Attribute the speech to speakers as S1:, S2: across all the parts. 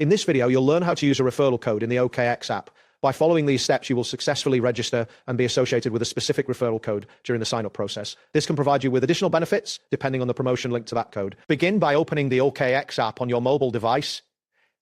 S1: In this video, you'll learn how to use a referral code in the OKX app. By following these steps, you will successfully register and be associated with a specific referral code during the sign-up process. This can provide you with additional benefits depending on the promotion linked to that code. Begin by opening the OKX app on your mobile device.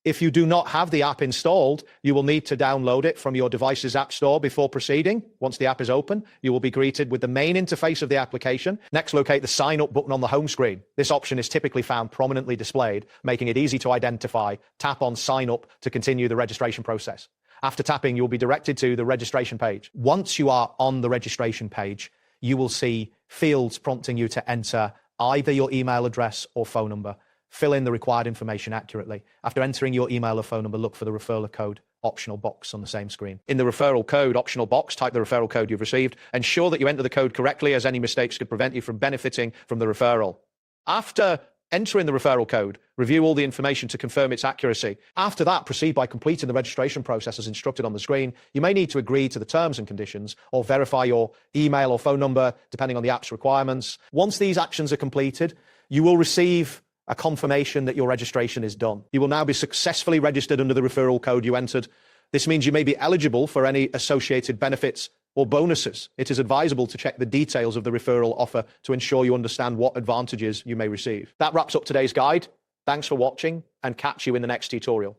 S1: If you do not have the app installed, you will need to download it from your device's app store before proceeding. Once the app is open, you will be greeted with the main interface of the application. Next, locate the Sign Up button on the home screen. This option is typically found prominently displayed, making it easy to identify. Tap on Sign Up to continue the registration process. After tapping, you will be directed to the registration page. Once you are on the registration page, you will see fields prompting you to enter either your email address or phone number. Fill in the required information accurately. After entering your email or phone number, look for the referral code optional box on the same screen. In the referral code optional box, type the referral code you've received. Ensure that you enter the code correctly, as any mistakes could prevent you from benefiting from the referral. After entering the referral code, review all the information to confirm its accuracy. After that, proceed by completing the registration process as instructed on the screen. You may need to agree to the terms and conditions or verify your email or phone number, depending on the app's requirements. Once these actions are completed, you will receive a confirmation that your registration is done. You will now be successfully registered under the referral code you entered. This means you may be eligible for any associated benefits or bonuses. It is advisable to check the details of the referral offer to ensure you understand what advantages you may receive. That wraps up today's guide. Thanks for watching, and catch you in the next tutorial.